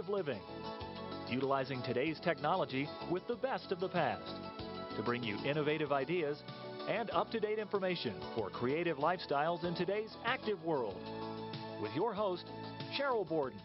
of living, utilizing today's technology with the best of the past to bring you innovative ideas and up-to-date information for creative lifestyles in today's active world. With your host, Cheryl Borden.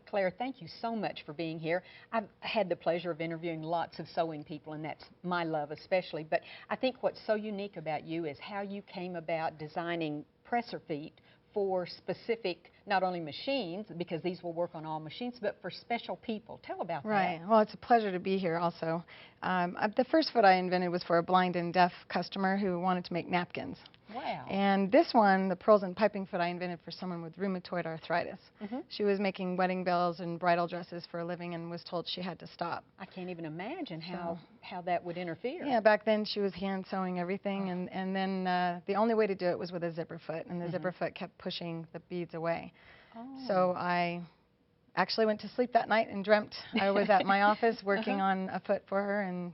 Claire, thank you so much for being here. I've had the pleasure of interviewing lots of sewing people, and that's my love especially. But I think what's so unique about you is how you came about designing presser feet for specific, not only machines, because these will work on all machines, but for special people. Tell about that. Right. Well, it's a pleasure to be here also. The first foot I invented was for a blind and deaf customer who wanted to make napkins. Wow. And this one, the pearls and piping foot, I invented for someone with rheumatoid arthritis. She was making wedding bells and bridal dresses for a living and was told she had to stop. I can't even imagine how that would interfere. Yeah, back then she was hand sewing everything, and then the only way to do it was with a zipper foot, and the zipper foot kept pushing the beads away. So I actually went to sleep that night and dreamt I was at my office working on a foot for her, and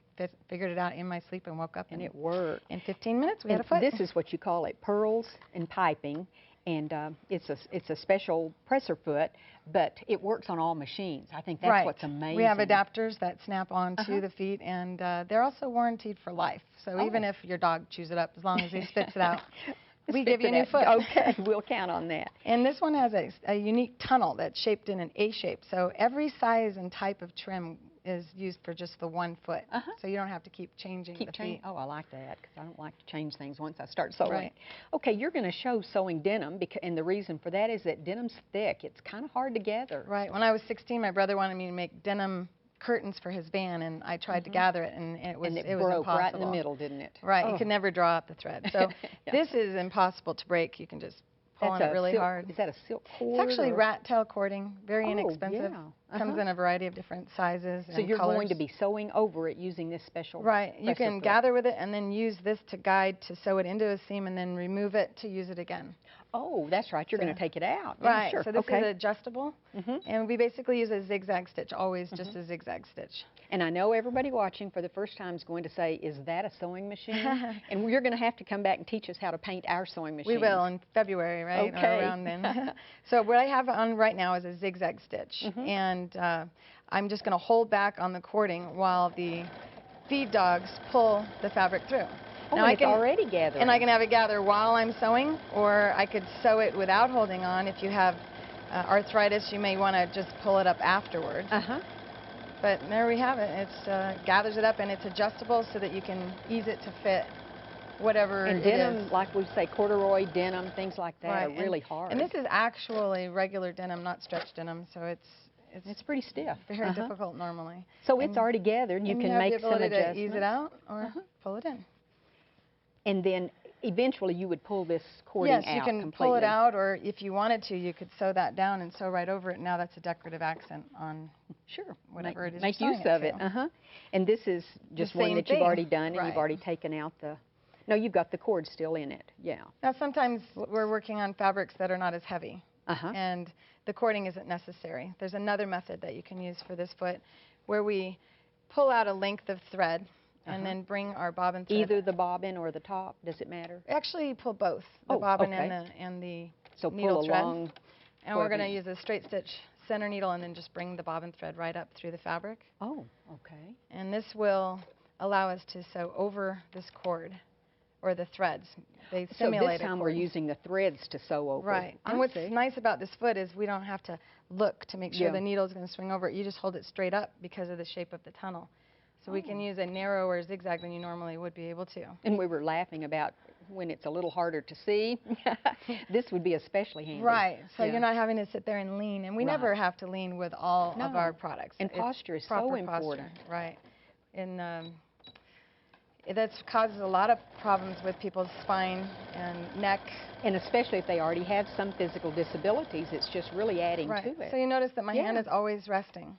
figured it out in my sleep and woke up. And it worked. In 15 minutes, we had a foot. This is what you call it, pearls and piping, and it's a special presser foot, but it works on all machines. I think that's what's amazing. We have adapters that snap onto the feet, and they're also warranted for life. So even if your dog chews it up, as long as he spits it out, we give you a new foot. Okay, we'll count on that. And this one has a unique tunnel that's shaped in an A shape. So every size and type of trim is used for just the one foot. So you don't have to keep changing the feet. Oh, I like that, because I don't like to change things once I start sewing. Right. Okay, you're going to show sewing denim, and the reason for that is that denim's thick. It's kind of hard to gather. Right. When I was 16, my brother wanted me to make denim curtains for his van, and I tried to gather it, and it was broke impossible. Right in the middle, didn't it? Right. You could never draw out the thread. So this is impossible to break. You can just pull on it really hard. Is that a silk cord? It's actually rat tail cording, very inexpensive. Yeah. Comes in a variety of different sizes and So you're colors. going to be sewing over it using this special Right. You can foot. gather with it and then use this to guide to sew it into a seam and then remove it to use it again. Oh, that's right. You're going to take it out. Right. Yeah, sure. So this is adjustable, and we basically use a zigzag stitch, always just a zigzag stitch. And I know everybody watching for the first time is going to say, is that a sewing machine? And you're going to have to come back and teach us how to paint our sewing machine. We will in February, right? Okay. Or around then. So what I have on right now is a zigzag stitch, and I'm just going to hold back on the cording while the feed dogs pull the fabric through. Oh, now and it's already gathering. And I can have it gather while I'm sewing, or I could sew it without holding on. If you have arthritis, you may want to just pull it up afterwards. But there we have it. It gathers it up, and it's adjustable so that you can ease it to fit whatever and denim, like we say, corduroy denim, things like that are really hard. And this is actually regular denim, not stretch denim, so it's pretty stiff. Very difficult normally. So it's already gathered. You can make some adjustments. To ease it out or pull it in. And then eventually you would pull this cording out completely. Yes, you can pull it out, or if you wanted to, you could sew that down and sew right over it. Now that's a decorative accent on whatever it is. Make use of it. And this is just one that you've already done, and you've already taken out the... No, you've got the cord still in it. Yeah. Now sometimes we're working on fabrics that are not as heavy, and the cording isn't necessary. There's another method that you can use for this foot, where we pull out a length of thread. And then bring our bobbin thread. Either the bobbin or the top, does it matter? Actually, pull both, the bobbin and the needle thread. Along. And we're going to use a straight stitch center needle and then just bring the bobbin thread right up through the fabric. Oh, okay. And this will allow us to sew over this cord, or the threads. They simulate So this time we're using the threads to sew over. Right. And what's nice about this foot is we don't have to look to make sure the needle is going to swing over it. You just hold it straight up because of the shape of the tunnel. So we can use a narrower zigzag than you normally would be able to. And we were laughing about when it's a little harder to see. This would be especially handy. Right. So you're not having to sit there and lean. And we never have to lean with all of our products. And posture is so important. Posture. Right. And that causes a lot of problems with people's spine and neck. And especially if they already have some physical disabilities, it's just really adding to it. So you notice that my hand is always resting.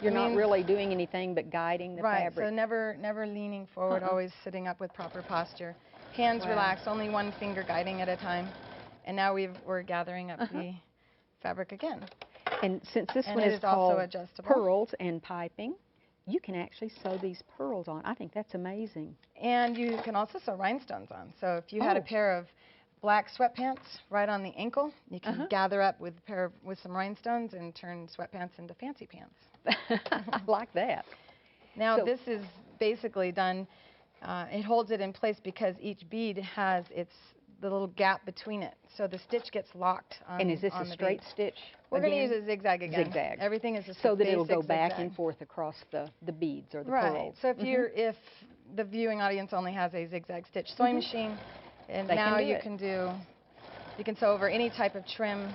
You're not really doing anything but guiding the fabric. Right, so never leaning forward, always sitting up with proper posture. Hands relaxed, only one finger guiding at a time. And now we're gathering up the fabric again. And since this one is called pearls and piping, you can actually sew these pearls on. I think that's amazing. And you can also sew rhinestones on. So if you had a pair of black sweatpants right on the ankle. You can gather up with with some rhinestones and turn sweatpants into fancy pants. I like that. Now So this is basically done. It holds it in place because each bead has the little gap between it, so the stitch gets locked on. And is this on a the straight bead. stitch? We're going to use a zigzag again. Zigzag. Everything is just so a that it'll go basic back zigzag. and forth across the beads or the Right. pearls. So if the viewing audience only has a zigzag stitch sewing machine, and They now can do you it. you can sew over any type of trim,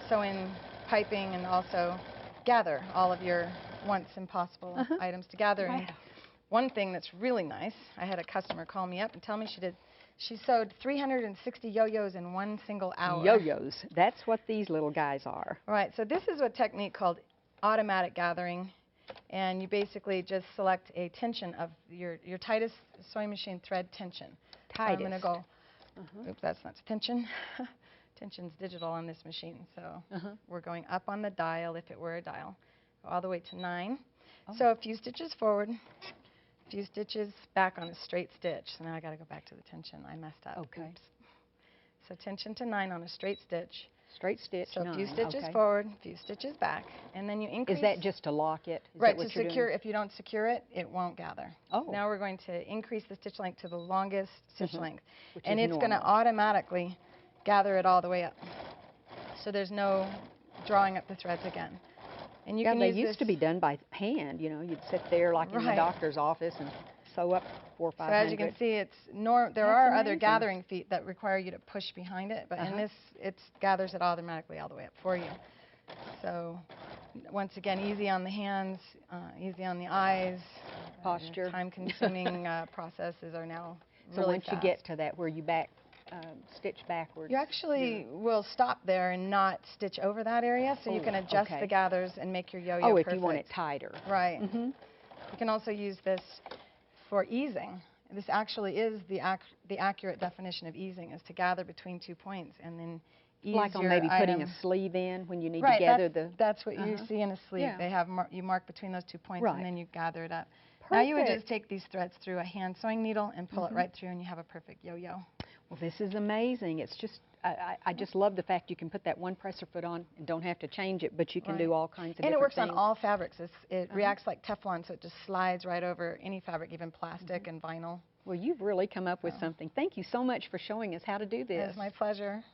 sew in piping, and also gather all of your once impossible items together. Wow. And one thing that's really nice, I had a customer call me up and tell me she sewed 360 yo-yos in one single hour. Yo-yos. That's what these little guys are. Right. So this is a technique called automatic gathering, and you basically just select a tension of your tightest sewing machine thread tension. Tightest. So I'm going to go. Oops, that's not tension. Tension's digital on this machine, so we're going up on the dial if it were a dial, all the way to 9. So a few stitches forward, a few stitches back on a straight stitch. So now I got to go back to the tension. I messed up. Okay. Oops. So tension to 9 on a straight stitch. Straight stitch. So a few 9. stitches Okay. forward, a few stitches bach, and then you increase. Is that just to lock it? Is Right, that to what you're secure. doing? If you don't secure it, it won't gather. Oh. Now we're going to increase the stitch length to the longest stitch length. Which And is it's going to normal. automatically gather it all the way up. So there's no drawing up the threads again. And you Yeah, can they use used this. to be done by hand. You know, you'd sit there like in the Right. doctor's office and sew up 400 or So 500. as you can see, there That's are other amazing. gathering feet that require you to push behind it, but in this, it gathers it automatically all the way up for you. So once again, easy on the hands, easy on the eyes. Posture. Time-consuming processes are now So really once fast. you get to that where you stitch backwards. You actually will stop there and not stitch over that area, so you can adjust okay. the gathers and make your yo-yo Oh, if perfect. you want it tighter. Right. You can also use this for easing. This actually is the accurate definition of easing, is to gather between 2 points and then ease Like on your maybe putting item. a sleeve in when you need Right, to gather the... that's what you see in a sleeve. Yeah. They have you mark between those 2 points, Right. and then you gather it up. Now you would just Perfect. take these threads through a hand sewing needle and pull it right through, and you have a perfect yo-yo. Well, this is amazing. It's just, I just love the fact you can put that one presser foot on and don't have to change it, but you can do all kinds of And different it works things. on all fabrics. It reacts like Teflon, so it just slides right over any fabric, even plastic and vinyl. Well, you've really come up with something. Thank you so much for showing us how to do this. It's my pleasure.